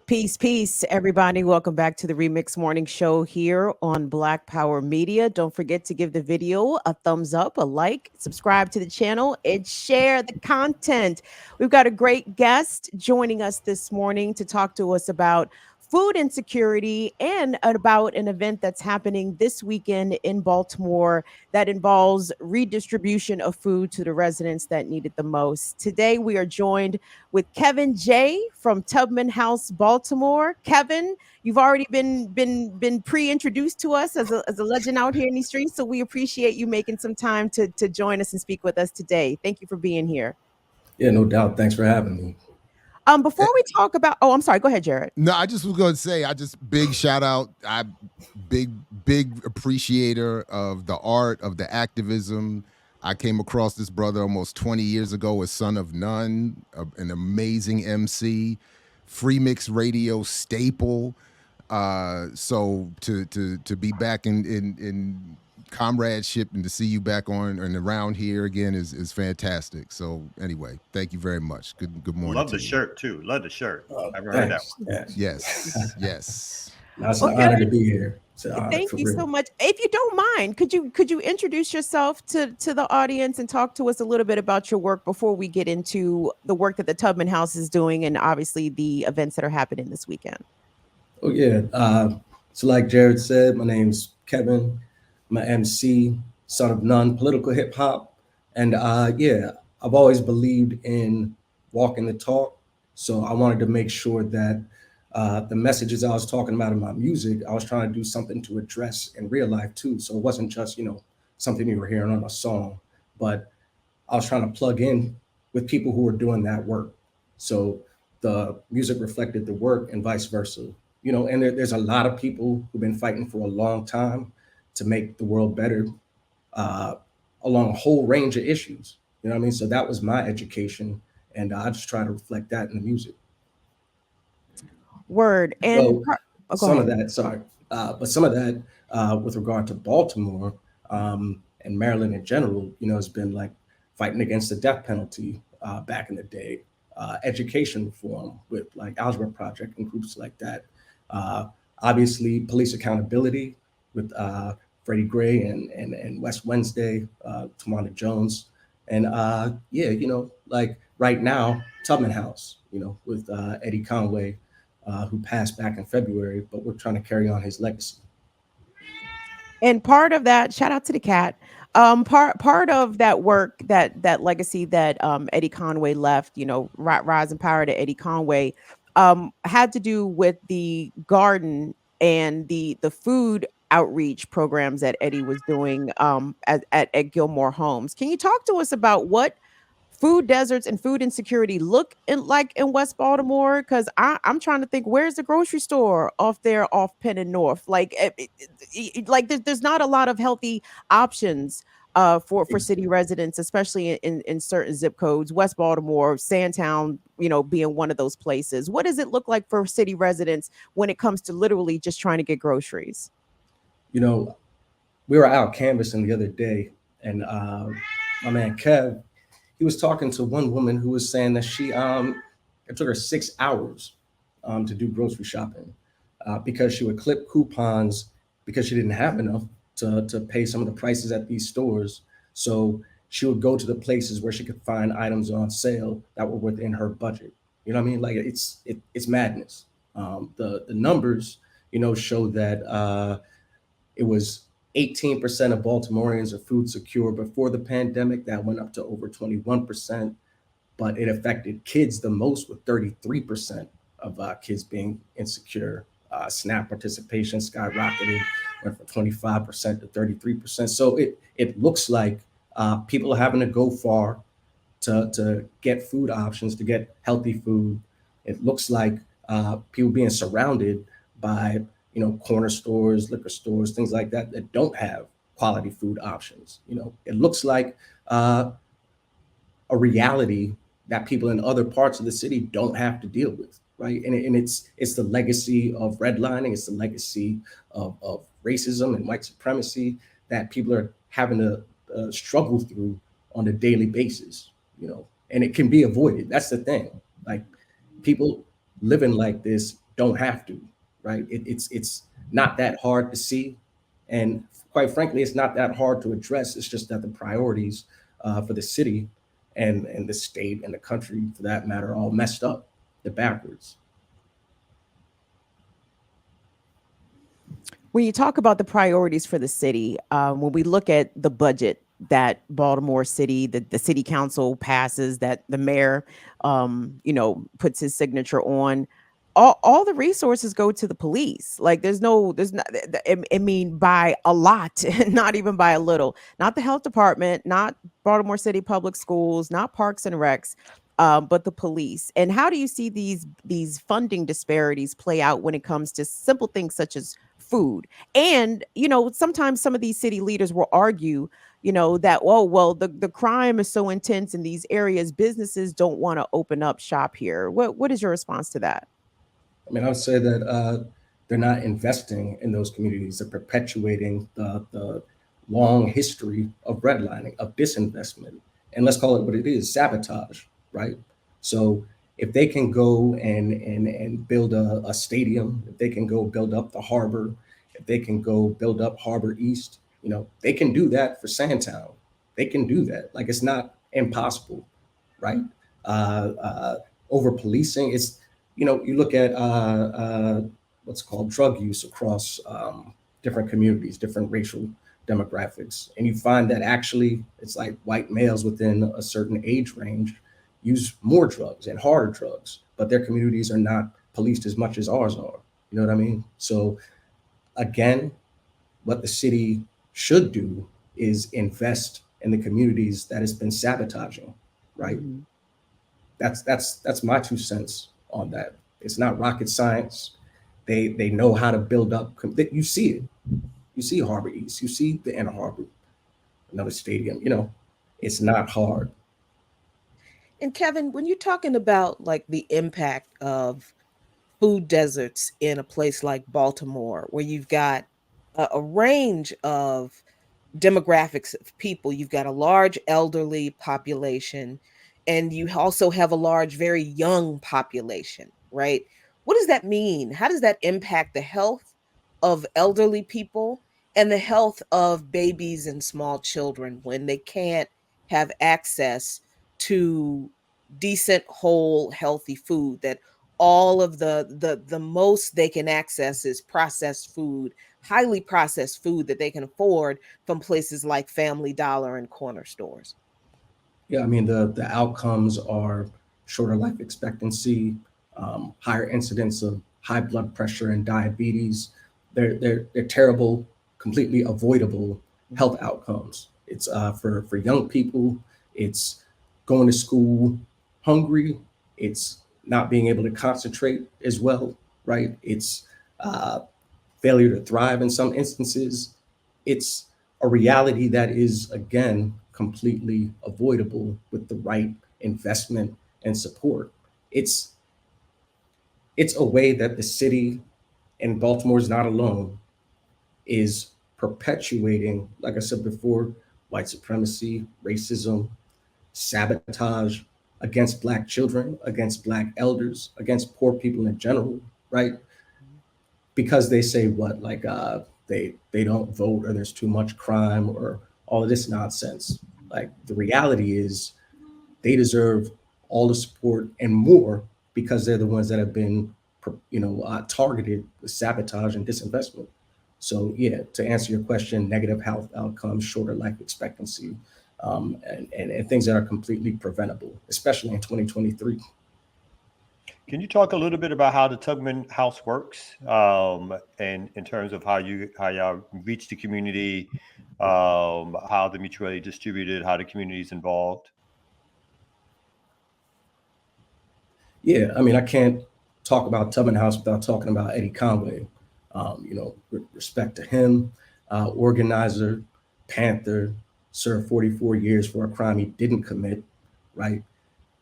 Peace, everybody. Welcome back to the Remix Morning Show here on Black Power Media. Don't forget to give the video a thumbs up, a like, subscribe to the channel, and share the content. We've got a great guest joining us this morning to talk to us about food insecurity and about an event that's happening this weekend in Baltimore that involves redistribution of food to the residents that need it the most. Today, we are joined with Kevin J from Tubman House, Baltimore. Kevin, you've already been pre-introduced to us as a legend out here in these streets, so we appreciate you making some time to join us and speak with us today. Thank you for being here. Yeah, no doubt. Thanks for having me. Before we talk about, oh, I'm sorry. Go ahead, Jared. No, I just was going to say, big shout out. Big appreciator of the art, of the activism. I came across this brother almost 20 years ago as Son of None, an amazing MC, free mix radio staple. So to be back in comradeship and to see you back on and around here again is fantastic. So anyway, thank you very much. Good morning. Love the shirt too. Love the shirt. I haven't heard that one. Yes. It's an honor to be here. Thank you so much. If you don't mind, could you introduce yourself to the audience and talk to us a little bit about your work before we get into the work that the Tubman House is doing and obviously the events that are happening this weekend? Oh yeah. So like Jared said, my name's Kevin. I'm an MC, Son of None, political hip hop. And yeah, I've always believed in walking the talk. So I wanted to make sure that the messages I was talking about in my music, I was trying to do something to address in real life too. So it wasn't just, something you were hearing on a song, but I was trying to plug in with people who were doing that work. So the music reflected the work and vice versa. And there's a lot of people who've been fighting for a long time to make the world better along a whole range of issues. You know what I mean? So that was my education. And I just try to reflect that in the music. Word. And but some of that with regard to Baltimore and Maryland in general, has been like fighting against the death penalty back in the day, education reform with like Algebra Project and groups like that. Obviously, police accountability with Freddie Gray and West Wednesday, Tawana Jones. And like right now, Tubman House, with Eddie Conway, who passed back in February, but we're trying to carry on his legacy. And part of that, shout out to the cat. Part of that work, that legacy that Eddie Conway left, rise and power to Eddie Conway, had to do with the garden and the food outreach programs that Eddie was doing at Gilmore Homes. Can you talk to us about what food deserts and food insecurity look like in West Baltimore? Because I'm trying to think, where's the grocery store off there off Penn and North? Like there's not a lot of healthy options for city residents, especially in certain zip codes. West Baltimore, Sandtown, being one of those places. What does it look like for city residents when it comes to literally just trying to get groceries? We were out canvassing the other day, and my man Kev, he was talking to one woman who was saying that it took her 6 hours to do grocery shopping because she would clip coupons because she didn't have enough to pay some of the prices at these stores. So she would go to the places where she could find items on sale that were within her budget. You know what I mean? Like it's madness. The numbers, show that it was 18% of Baltimoreans are food secure before the pandemic. That went up to over 21%, but it affected kids the most, with 33% of kids being insecure. SNAP participation skyrocketed, went from 25% to 33%. So it looks like people are having to go far to get food options, to get healthy food. It looks like people being surrounded by corner stores, liquor stores, things like that don't have quality food options. It looks like a reality that people in other parts of the city don't have to deal with, right? And it's the legacy of redlining, it's the legacy of racism and white supremacy that people are having to struggle through on a daily basis, and it can be avoided. That's the thing. Like, people living like this don't have to, right? It's not that hard to see, and quite frankly, it's not that hard to address. It's just that the priorities for the city and the state and the country, for that matter, are all messed up. They're backwards. When you talk about the priorities for the city, when we look at the budget that Baltimore City, the city council passes, that the mayor, puts his signature on, all the resources go to the police. Like there's not, I mean, by a lot, not even by a little. Not the health department, not Baltimore City Public Schools, not Parks and Recs. But the police. And how do you see these funding disparities play out when it comes to simple things such as food? And sometimes some of these city leaders will argue, that, well, the crime is so intense in these areas, businesses don't want to open up shop here. What is your response to that? I mean, I would say that they're not investing in those communities. They're perpetuating the long history of redlining, of disinvestment, and let's call it what it is, sabotage, right? So if they can go and build a stadium, if they can go build up the harbor, if they can go build up Harbor East, they can do that for Sandtown. They can do that. Like, it's not impossible, right? Over policing, you look at what's called drug use across different communities, different racial demographics, and you find that actually it's like white males within a certain age range use more drugs and harder drugs, but their communities are not policed as much as ours are. You know what I mean? So again, what the city should do is invest in the communities that it's been sabotaging, right? Mhm. That's my 2 cents on that. It's not rocket science. They know how to build up. You see it. You see Harbor East. You see the Inner Harbor, another stadium. It's not hard. And Kevin, when you're talking about like the impact of food deserts in a place like Baltimore, where you've got a range of demographics of people, you've got a large elderly population, and you also have a large, very young population, right? What does that mean? How does that impact the health of elderly people and the health of babies and small children when they can't have access to decent, whole, healthy food? That all of the most they can access is processed food, highly processed food that they can afford from places like Family Dollar and corner stores. Yeah, I mean, the outcomes are shorter life expectancy, higher incidence of high blood pressure and diabetes. They're terrible, completely avoidable health outcomes. It's for young people. It's going to school hungry. It's not being able to concentrate as well, right? It's uh, failure to thrive in some instances. It's a reality that is, again, completely avoidable with the right investment and support. It's it's a way that the city, and Baltimore is not alone, is perpetuating, like I said before, white supremacy, racism, sabotage against Black children, against Black elders, against poor people in general, right? Because they say what, like they don't vote, or there's too much crime, or all of this nonsense. Like, the reality is they deserve all the support and more, because they're the ones that have been targeted with sabotage and disinvestment. So yeah, to answer your question, negative health outcomes, shorter life expectancy, and things that are completely preventable, especially in 2023. Can you talk a little bit about how the Tubman House works, and in terms of how y'all reach the community, how the mutually distributed, how the community is involved? Yeah, I mean, I can't talk about Tubman House without talking about Eddie Conway. With respect to him, organizer, Panther, served 44 years for a crime he didn't commit, right?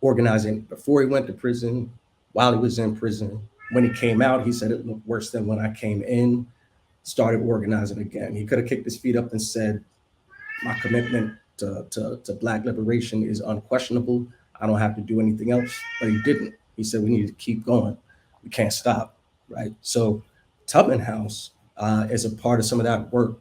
Organizing before he went to prison, while he was in prison. When he came out, he said it looked worse than when I came in, started organizing again. He could have kicked his feet up and said, my commitment to Black liberation is unquestionable. I don't have to do anything else, but he didn't. He said we need to keep going. We can't stop. right? So Tubman House is a part of some of that work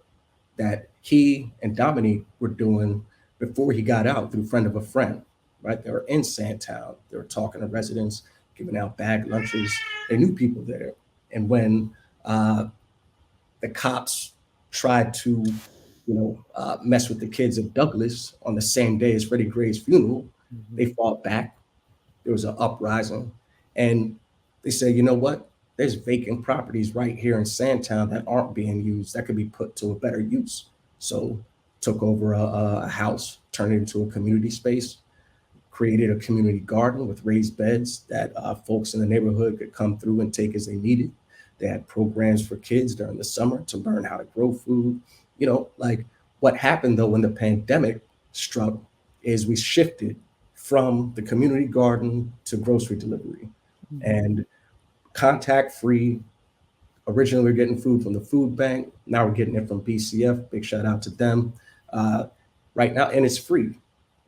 that he and Dominique were doing before he got out through friend of a friend, right? They were in Sandtown. They were talking to residents, giving out bag lunches. They knew people there. And when uh, the cops tried to, mess with the kids of Douglas on the same day as Freddie Gray's funeral, Mhm. they fought back. There was an uprising, and they said, you know what? There's vacant properties right here in Sandtown that aren't being used that could be put to a better use. So took over a house, turned it into a community space, created a community garden with raised beds that folks in the neighborhood could come through and take as they needed. They had programs for kids during the summer to learn how to grow food. Like what happened though when the pandemic struck is we shifted from the community garden to grocery delivery Mhm. and contact free. Originally, we are getting food from the food bank. Now we're getting it from BCF. Big shout out to them. Uh, right now, and it's free.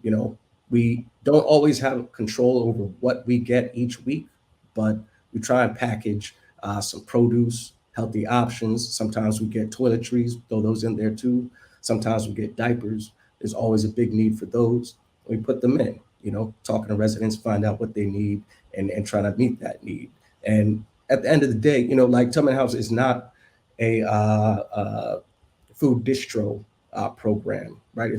You know, we don't always have control over what we get each week, but we try and package some produce, healthy options. Sometimes we get toiletries, throw those in there too. Sometimes we get diapers. There's always a big need for those. We put them in, talking to residents, find out what they need and try to meet that need. And at the end of the day, like Tubman House is not a food distro program, right?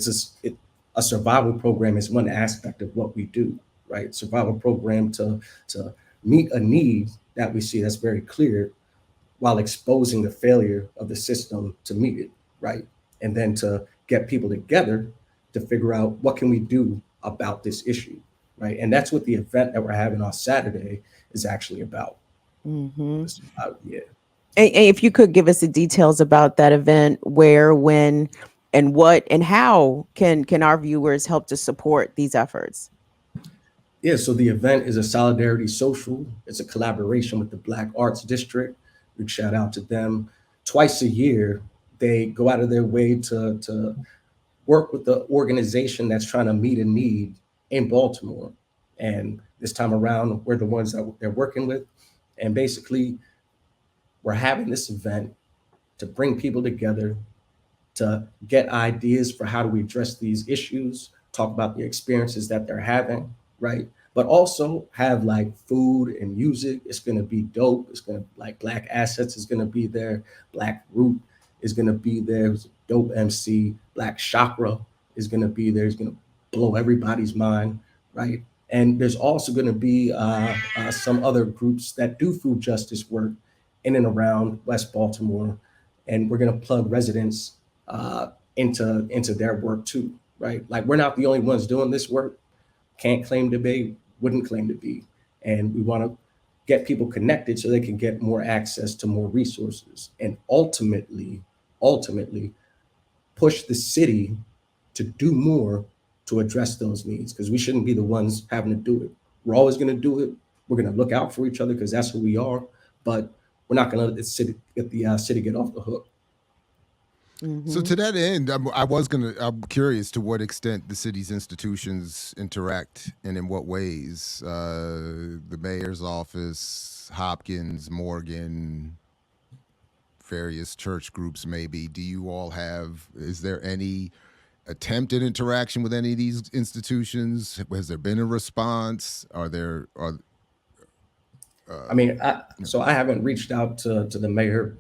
A survival program is one aspect of what we do, right? Survival program to meet a need that we see that's very clear while exposing the failure of the system to meet it, right? And then to get people together to figure out what can we do about this issue, right? And that's what the event that we're having on Saturday is actually about. Hmm. Yeah. And if you could give us the details about that event, where, when, and what, and how can our viewers help to support these efforts? Yeah, so the event is a solidarity social. It's a collaboration with the Black Arts District. Big shout out to them. Twice a year, they go out of their way to work with the organization that's trying to meet a need in Baltimore. And this time around, we're the ones that they're working with. And basically, we're having this event to bring people together to get ideas for how do we address these issues, talk about the experiences that they're having, right? But also have like food and music. It's gonna be dope. It's gonna like Black Assets is gonna be there. Black Root is gonna be there. It's a dope MC. Black Chakra is gonna be there. It's gonna blow everybody's mind, right? And there's also going to be some other groups that do food justice work in and around West Baltimore, and we're going to plug residents uh, into their work too, right? Like we're not the only ones doing this work. Can't claim to be, wouldn't claim to be, and we want to get people connected so they can get more access to more resources, and ultimately, push the city to do more to address those needs because we shouldn't be the ones having to do it. We're always going to do it. We're going to look out for each other because that's who we are, but we're not going to let the city get off the hook. So Hmm. to that end, I'm curious to what extent the city's institutions interact and in what ways. The mayor's office, Hopkins, Morgan, various church groups, maybe. Do you all have? Is there any attempt at interaction with any of these institutions? Has there been a response? I Uh, mean, you know, so I haven't reached out to the mayor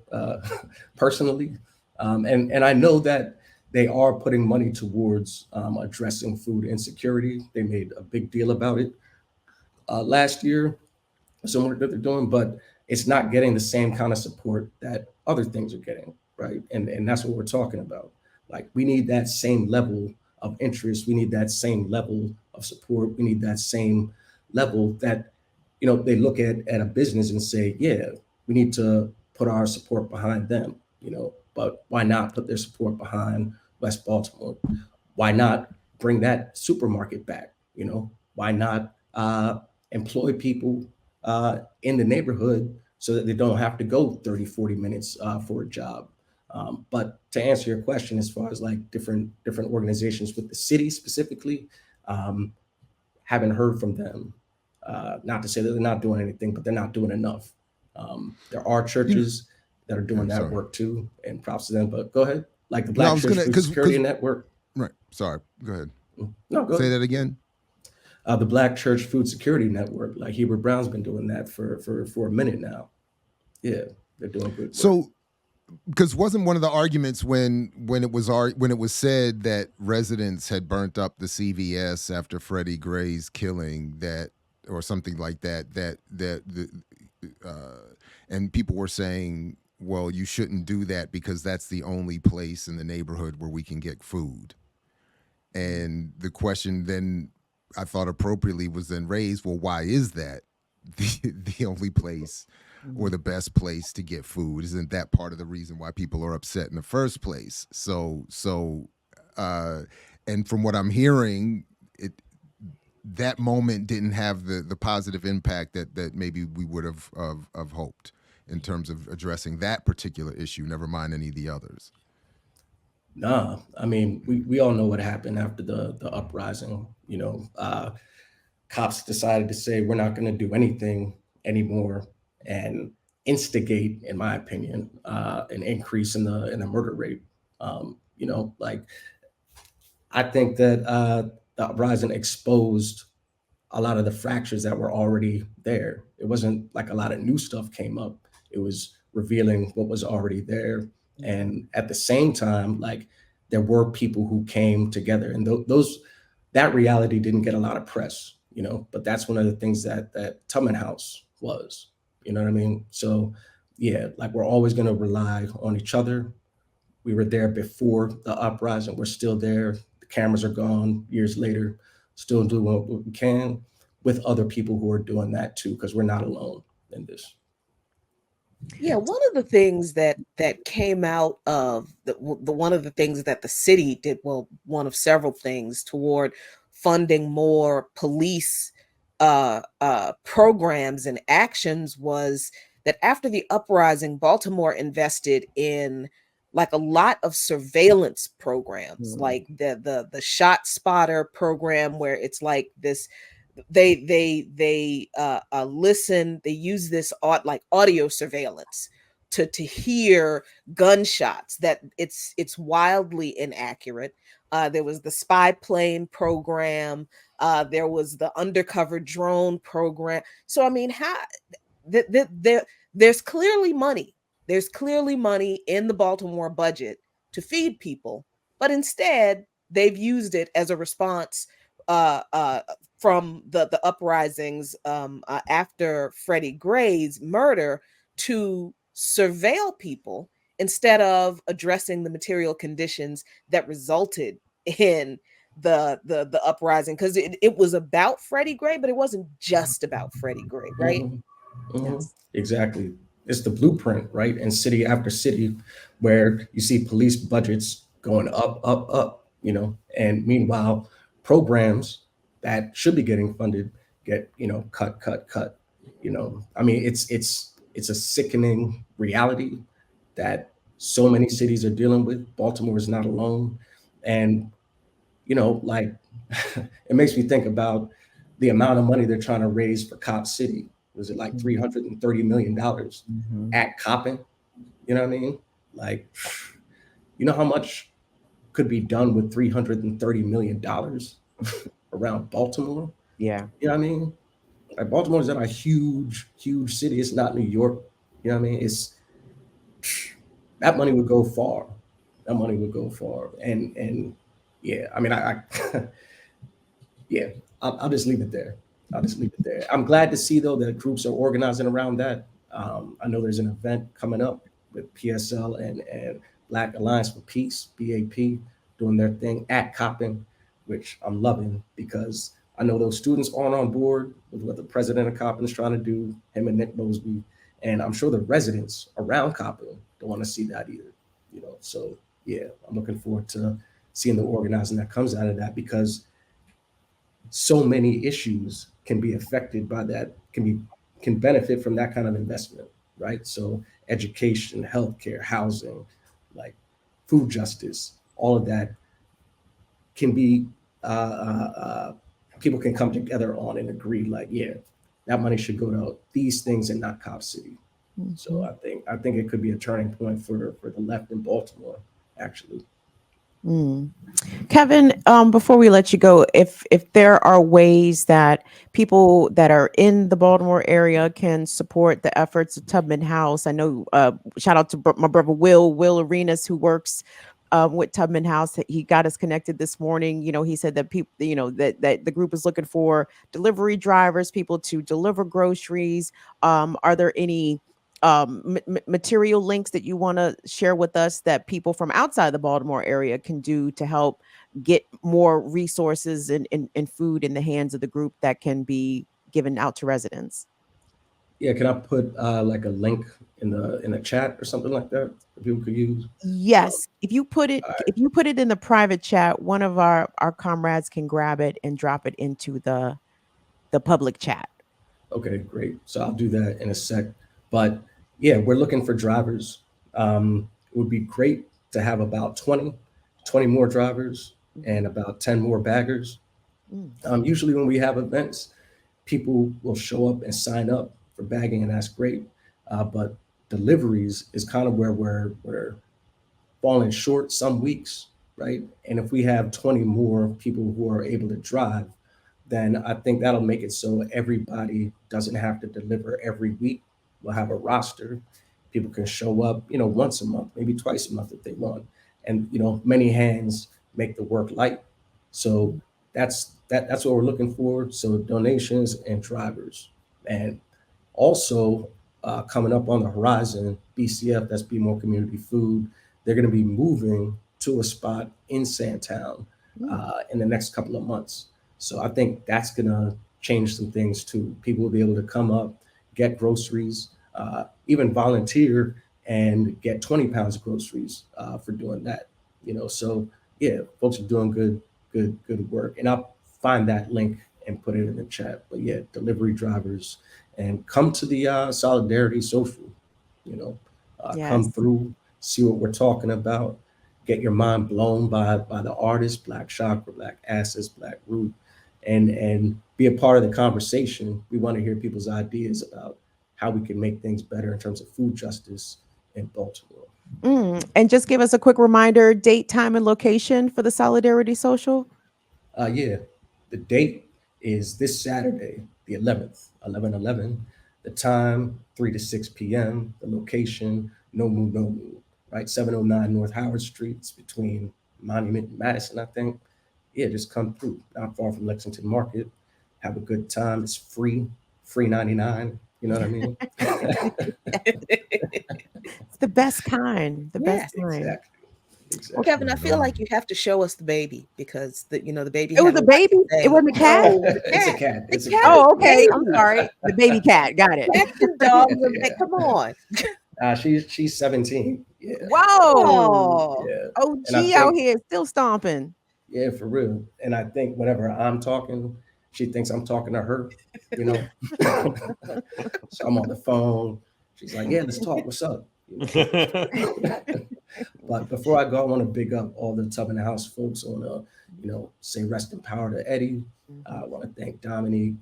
personally, and I know that they are putting money towards addressing food insecurity. They made a big deal about it last year, some work that they're doing, but it's not getting the same kind of support that other things are getting, right? And that's what we're talking about. Like we need that same level of interest. We need that same level of support. We need that same level that they look at a business and say, yeah, we need to put our support behind them. But why not put their support behind West Baltimore? Why not bring that supermarket back? Why not employ people in the neighborhood so that they don't have to go 30, 40 minutes for a job? But to answer your question, as far as like different organizations with the city specifically, um, haven't heard from them. Not to say that they're not doing anything, but they're not doing enough. There are You know, churches that are doing I'm that sorry. work too, and props to them. But go ahead, like the No, I Black was Church gonna Food Security because Network. right. Sorry. Go ahead. No, go Say ahead. that again. The Black Church Food Security Network, like Hebert Brown's been doing that for a minute now. Yeah, they're doing good work. So because wasn't one of the arguments when it was said that residents had burnt up the CVS after Freddie Gray's killing, that or something like that the and people were saying, well, you shouldn't do that because that's the only place in the neighborhood where we can get food. And the question then I thought appropriately was then raised, well, why is that the only place or Mhm. the best place to get food? Isn't that part of the reason why people are upset in the first place? Uh and from what I'm hearing, it that moment didn't have the positive impact that maybe we would have hoped in terms of addressing that particular issue, never mind any of the others. Nah, I mean, we all know what happened after the uprising. Cops decided to say we're not going to do anything anymore and instigate, in my opinion, an increase in the murder rate. Like I think that the uprising exposed a lot of the fractures that were already there. It wasn't like a lot of new stuff came up. It was revealing what was already there. And at the same time, like there were people who came together, and those that reality didn't get a lot of press, But that's one of the things that Tubman House was, you know what I mean? So, yeah, like we're always going to rely on each other. We were there before the uprising. We're still there. The cameras are gone years later. Still doing what we can with other people who are doing that too, because we're not alone in this. Yeah, one of the things that came out of the one of the things that the city did, well, one of several things toward funding more police programs and actions was that after the uprising, Baltimore invested in like a lot of surveillance programs, Mhm. like the Shot Spotter program, where it's like this they listen, they use this like audio surveillance to hear gunshots, that it's wildly inaccurate. There was the spy plane program, there was the undercover drone program. So I mean, how there there's clearly money, there's clearly money in the Baltimore budget to feed people, but instead they've used it as a response uh, uh, from the uprisings after Freddie Gray's murder to surveil people instead of addressing the material conditions that resulted in the uprising, because it was about Freddie Gray, but it wasn't just about Freddie Gray, right? Hmm. Hmm. Yes. Exactly. It's the blueprint, right? And city after city, where you see police budgets going up, up, up, and meanwhile, programs that should be getting funded get, cut, cut, cut. I mean, it's a sickening reality that so many cities are dealing with. Baltimore is not alone. And, like it makes me think about the amount of money they're trying to raise for Cop City. Was it like $330 million Mhm. at Coppin? You know what I mean? Like, you know how much could be done with $330 million around Baltimore? Yeah. You know what I mean? Like Baltimore is not a huge, huge city. It's not New York. You know what I mean? It's that money would go far. That money would go far. And yeah, I mean, I yeah, I'll just leave it there. I'll just leave it there. I'm glad to see though that groups are organizing around that. I know there's an event coming up with PSL and Black Alliance for Peace (BAP) doing their thing at Coppin, which I'm loving because I know those students aren't on board with what the president of Coppin is trying to do. Him and Nick Mosby, and I'm sure the residents around Coppin don't want to see that either. So yeah, I'm looking forward to seeing the organizing that comes out of that because so many issues can be affected by that, can benefit from that kind of investment, right? So education, healthcare, housing, like food justice, all of that can be people can come together on and agree like, yeah, that money should go to these things and not Cop City. So I think it could be a turning point for the left in Baltimore, actually. Mm. Kevin, before we let you go, if there are ways that people that are in the Baltimore area can support the efforts of Tubman House, I know. Shout out to my brother Will Arenas, who works with Tubman House. He got us connected this morning. You know, he said that people, that the group is looking for delivery drivers, people to deliver groceries. Are there any material links that you want to share with us that people from outside the Baltimore area can do to help get more resources and food in the hands of the group that can be given out to residents? Yeah, can I put like a link in the chat or something like that that people could use? Um, Yes, all right. if you put it in the private chat, one of our comrades can grab it and drop it into the public chat. Okay, great. So I'll do that in a sec. But yeah, we're looking for drivers. It would be great to have about 20 more drivers Mhm. and about 10 more baggers. Mm. Usually when we have events, people will show up and sign up for bagging, and that's great. But deliveries is kind of where we're falling short some weeks, right? And if we have 20 more people who are able to drive, then I think that'll make it so everybody doesn't have to deliver every week. We'll have a roster. People can show up, once a month, maybe twice a month if they want. And many hands make the work light. So that's what we're looking for. So donations and drivers. And also, coming up on the horizon, BCF, that's Be More Community Food, they're going to be moving to a spot in Sandtown Mm. in the next couple of months. So I think that's going to change some things too. People will be able to come up, get groceries, even volunteer and get 20 pounds of groceries for doing that. So yeah, folks are doing good work. And I'll find that link and put it in the chat. But yeah, delivery drivers, and come to the Solidarity Social. You know, come Yes. through, see what we're talking about, get your mind blown by the artists, Black Chakra, Black Asses, Black Root, and be a part of the conversation. We want to hear people's ideas about how we can make things better in terms of food justice in Baltimore. And just give us a quick reminder, date, time, and location for the Solidarity Social. Yeah, the date is this Saturday, the 11th, 11/11. The time, 3 to 6 p.m. The location, No Moo, right? 709 North Howard Street. It's between Monument and Madison, I think. Yeah, just come through. Not far from Lexington Market. Have a good time. It's free 99. You know what I mean? It's the best kind. The best Yeah. kind. Exactly. Well, Exactly. Kevin, I Right feel on. like you have to show us the baby because the baby It was had a a lot to baby. It say. wasn't a cat. No, the It's a cat. cat. The It's a cat cat. is Oh, the okay. I'm baby. sorry. The baby cat. Got it. Cats and dogs are come on. She's 17. Yeah. Whoa. Oh, Yeah. And I OG out think, here still stomping. yeah, for real. And I think whenever I'm talking, she thinks I'm talking to her, you know. So I'm on the phone. She's like, "Yeah, let's talk. What's up?" But before I go, I want to big up all the Tubman House folks. I want to, say rest in power to Eddie. I want to thank Dominique.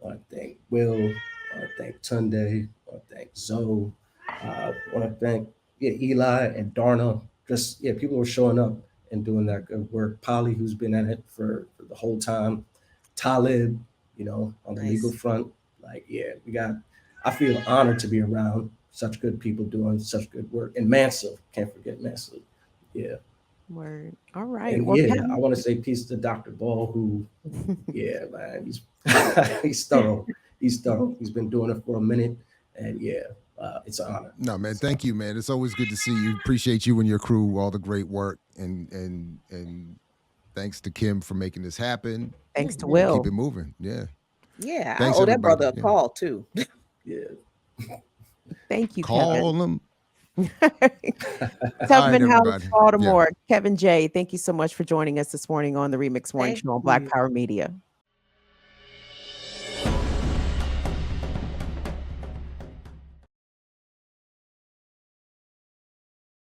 I want to thank Will. I want to thank Tunde. I want to thank Zoe. I want to thank, yeah, Eli and Darna. Just, yeah, people are showing up and doing that good work. Polly, who's been at it for the whole time. Talib, on the legal nice. front. Like, yeah, I feel honored to be around such good people doing such good work. And Massive, can't forget Massive. Yeah. Word. All right. And Well, yeah, I Kevin. want to say peace to Dr. Ball, who, yeah, man, he's he's thorough. He's thorough. He's been doing it for a minute. And yeah, it's an honor. No, man. So, Thank you, man. It's always good to see you. Appreciate you and your crew, all the great work, and thanks to Kim for making this happen. Thanks to We'll keep Will. it moving. Yeah. Yeah, I Thanks, owe that everybody. brother a Yeah. call too. yeah. Thank you, Call Kevin. them. All right, Tubman House, everybody. Yeah. Baltimore. Kevin J. Thank you so much for joining us this morning on the Remix Morning Thank Show on Black you. Power Media.